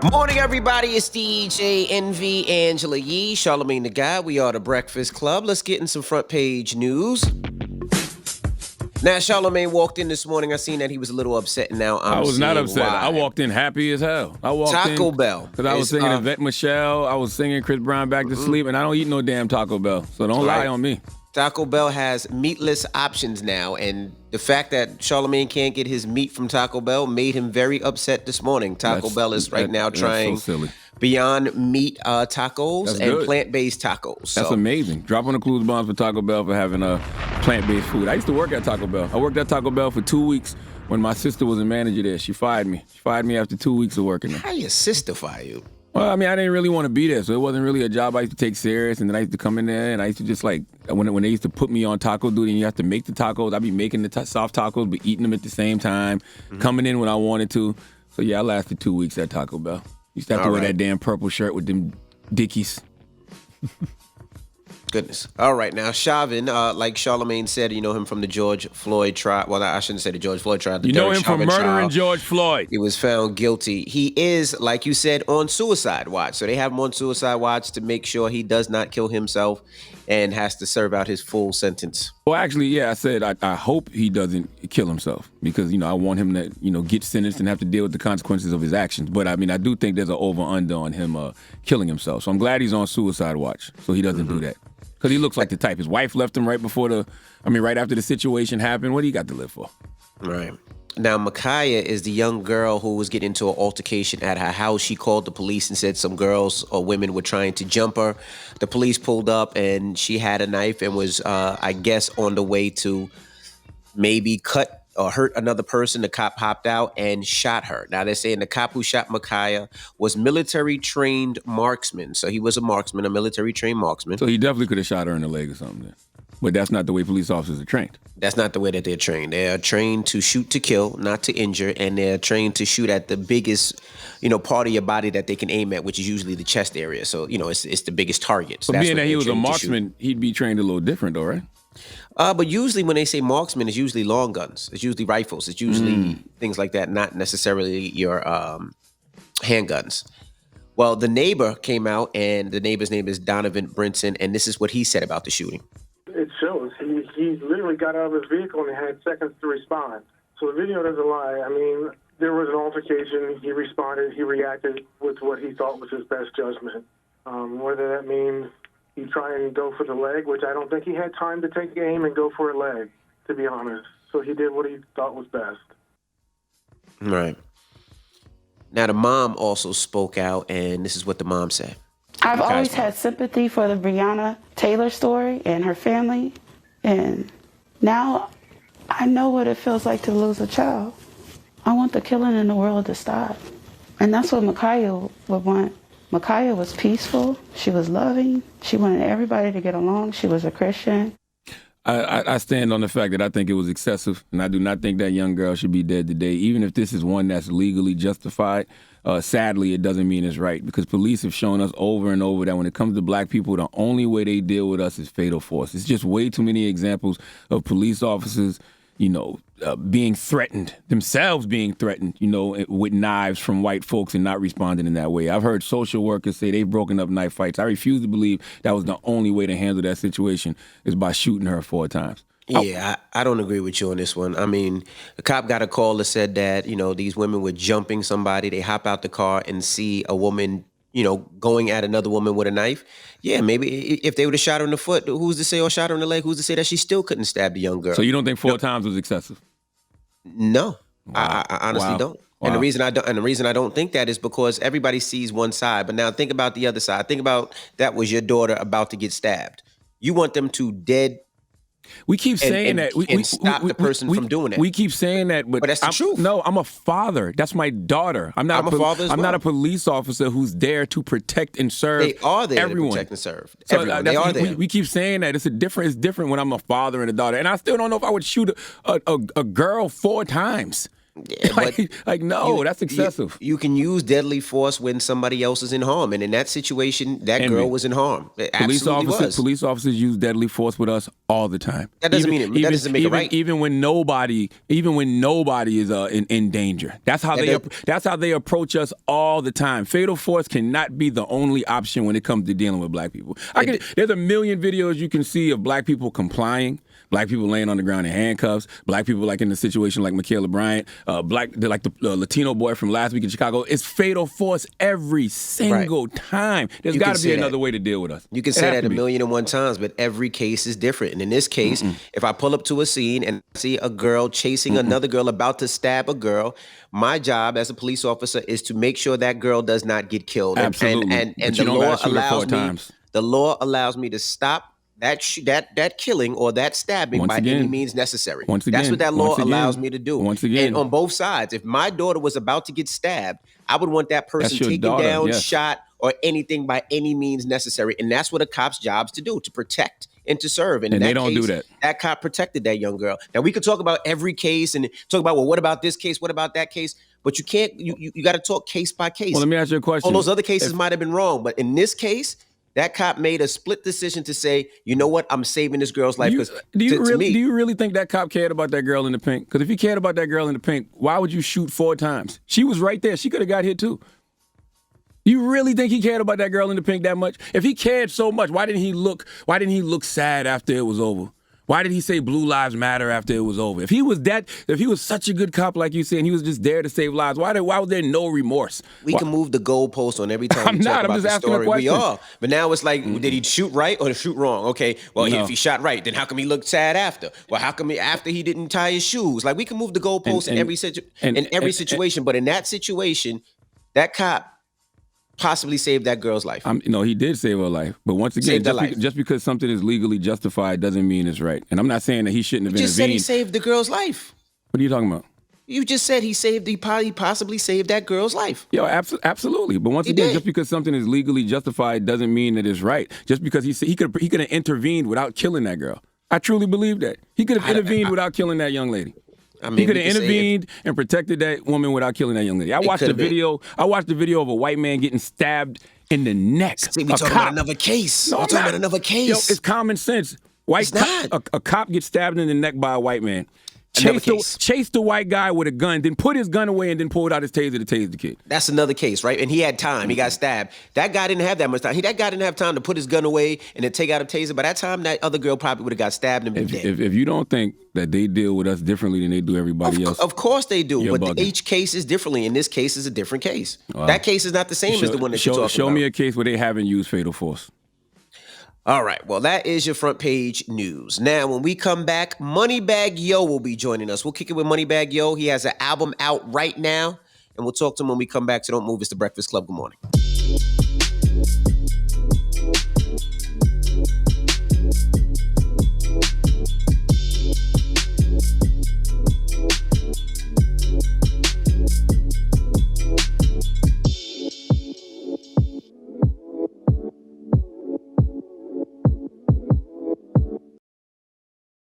Morning, everybody. It's DJ NV Angela Yee, Charlamagne the Guy. We are the Breakfast Club. Let's get in some front page news. Now, Charlamagne walked in this morning. I seen that he was a little upset. Now I was not upset. Why. I walked in happy as hell. I walked Taco in Bell. because I was singing Yvette Michelle. I was singing Chris Brown Back to Sleep, and I don't eat no damn Taco Bell. So don't lie on me. Taco Bell has meatless options now, and the fact that Charlamagne can't get his meat from Taco Bell made him very upset this morning. Taco Bell is right now trying Beyond Meat tacos and plant-based tacos. That's amazing. Drop on the clues bombs for Taco Bell for having plant-based food. I used to work at Taco Bell. I worked at Taco Bell for 2 weeks when my sister was a manager there. She fired me. She fired me after 2 weeks of working there. How your sister fire you? Well, I mean, I didn't really want to be there, so it wasn't really a job I used to take serious. And then I used to come in there, and I used to just when they used to put me on taco duty, and you have to make the tacos. I'd be making the soft tacos, but eating them at the same time, coming in when I wanted to. So yeah, I lasted 2 weeks at Taco Bell. Used to have to wear that damn purple shirt with them Dickies. Goodness. All right, now Chauvin, like Charlamagne said, you know him from the George Floyd trial. Well, I shouldn't say the George Floyd trial. You know him from murdering George Floyd. He was found guilty. He is, like you said, on suicide watch. So they have him on suicide watch to make sure he does not kill himself and has to serve out his full sentence. Well, actually, yeah, I said I hope he doesn't kill himself because, I want him to, get sentenced and have to deal with the consequences of his actions. But, I mean, I do think there's an over-under on him killing himself. So I'm glad he's on suicide watch so he doesn't do that. Because he looks like the type. His wife left him right after the situation happened. What do you got to live for? Right. Now, Micaiah is the young girl who was getting into an altercation at her house. She called the police and said some girls or women were trying to jump her. The police pulled up and she had a knife and was, I guess, on the way to maybe cut or hurt another person. The cop hopped out and shot her. Now, they're saying the cop who shot Micaiah was military-trained marksman. So he was a marksman, a military-trained marksman. So he definitely could have shot her in the leg or something then. But that's not the way police officers are trained. That's not the way that they're trained. They are trained to shoot to kill, not to injure, and they're trained to shoot at the biggest, part of your body that they can aim at, which is usually the chest area. So, it's the biggest target. So but being that he was a marksman, he'd be trained a little different though, right? But usually when they say marksman, it's usually long guns. It's usually rifles. It's usually things like that, not necessarily your handguns. Well, the neighbor came out, and the neighbor's name is Donovan Brinson, and this is what he said about the shooting. It shows. He literally got out of his vehicle and had seconds to respond. So the video doesn't lie. I mean, there was an altercation. He responded. He reacted with what he thought was his best judgment. Whether that means he tried and go for the leg, which I don't think he had time to take aim and go for a leg, to be honest. So he did what he thought was best. Right. Now, the mom also spoke out, and this is what the mom said. I've always had sympathy for the Breonna Taylor story and her family, and now I know what it feels like to lose a child. I want the killing in the world to stop, and that's what Micaiah would want. Micaiah was peaceful. She was loving. She wanted everybody to get along. She was a Christian. I stand on the fact that I think it was excessive, and I do not think that young girl should be dead today. Even if this is one that's legally justified, sadly, it doesn't mean it's right, because police have shown us over and over that when it comes to black people, the only way they deal with us is fatal force. It's just way too many examples of police officers, being threatened, themselves being threatened, with knives from white folks and not responding in that way. I've heard social workers say they've broken up knife fights. I refuse to believe that was the only way to handle that situation is by shooting her 4 times. Yeah, I don't agree with you on this one. I mean, the cop got a call that said that, these women were jumping somebody. They hop out the car and see a woman, going at another woman with a knife. Yeah, maybe if they would have shot her in the foot, who's to say, or shot her in the leg, who's to say that she still couldn't stab the young girl? So you don't think 4 times was excessive? No, wow. I honestly don't. Wow. And the reason I don't think that is because everybody sees one side. But now think about the other side. Think about that was your daughter about to get stabbed. You want them to dead. We keep saying that. We stop the person from doing that. We keep saying that, but that's the truth. No, I'm a father. That's my daughter. I'm a father as well. I'm not a police officer who's there to protect and serve. They are there everyone. to protect and serve. Everyone. They are there. We keep saying that. It's different when I'm a father and a daughter. And I still don't know if I would shoot a girl 4 times. Yeah, but no, that's excessive. You can use deadly force when somebody else is in harm, and in that situation, that girl was in harm. It absolutely was. Police officers use deadly force with us all the time. That doesn't mean it. That doesn't make it right. Even when nobody is in danger. That's how they approach us all the time. Fatal force cannot be the only option when it comes to dealing with black people. There's a million videos you can see of black people complying. Black people laying on the ground in handcuffs. Black people like in a situation like Michaela Bryant. The Latino boy from last week in Chicago. It's fatal force every single time. There's got to be another way to deal with us. You can say that 1,000,001 times, but every case is different. And in this case, if I pull up to a scene and see a girl chasing another girl about to stab a girl, my job as a police officer is to make sure that girl does not get killed. Absolutely. And the law allows me to stop that killing or that stabbing any means necessary. That's what that law allows me to do. And on both sides, if my daughter was about to get stabbed, I would want that person taken down, shot, or anything by any means necessary. And that's what a cop's job's to do, to protect and to serve. And they don't do that. That cop protected that young girl. Now, we could talk about every case and talk about, well, what about this case? What about that case? But you can't, you got to talk case by case. Well, let me ask you a question. All those other cases might have been wrong, but in this case, that cop made a split decision to say, you know what, I'm saving this girl's life. Do you really think that cop cared about that girl in the pink? Because if he cared about that girl in the pink, why would you shoot 4 times? She was right there. She could have got hit too. You really think he cared about that girl in the pink that much? If he cared so much, why didn't he look sad after it was over? Why did he say Blue Lives Matter after it was over? If he was such a good cop like you said, and he was just there to save lives, why was there no remorse? We can move the goalpost on every time we talk about the story. We are. But now it's like, did he shoot right or shoot wrong? Okay, well, if he shot right, then how come he looked sad after? Well, how come after he didn't tie his shoes? Like, we can move the goalpost in every situation. But in that situation, that cop possibly saved that girl's life. He did save her life. But once again, just because something is legally justified doesn't mean it's right. And I'm not saying that he shouldn't have intervened. You just said he saved the girl's life. What are you talking about? You just said he possibly saved that girl's life. Yo, absolutely. But once again, just because something is legally justified doesn't mean that it's right. Just because he could have intervened without killing that girl. I truly believe that. He could have intervened without killing that young lady. He could have intervened and protected that woman without killing that young lady. I watched the video of a white man getting stabbed in the neck. See, we talking about another case. We're talking about another case. Yo, it's common sense. A cop gets stabbed in the neck by a white man. Chase the white guy with a gun, then put his gun away and then pulled out his taser to tase the kid. That's another case, right? And he had time. He got stabbed. That guy didn't have that much time. That guy didn't have time to put his gun away and then take out a taser. By that time, that other girl probably would have got stabbed and been dead. If you don't think that they deal with us differently than they do everybody else. Of course they do, but bugging. Each case is differently. In this case is a different case. Wow. That case is not the same as the one that you're talking about. Show me a case where they haven't used fatal force. All right, well, that is your front page news. Now, when we come back, Moneybagg Yo will be joining us. We'll kick it with Moneybagg Yo. He has an album out right now, and we'll talk to him when we come back. So don't move. It's The Breakfast Club. Good morning.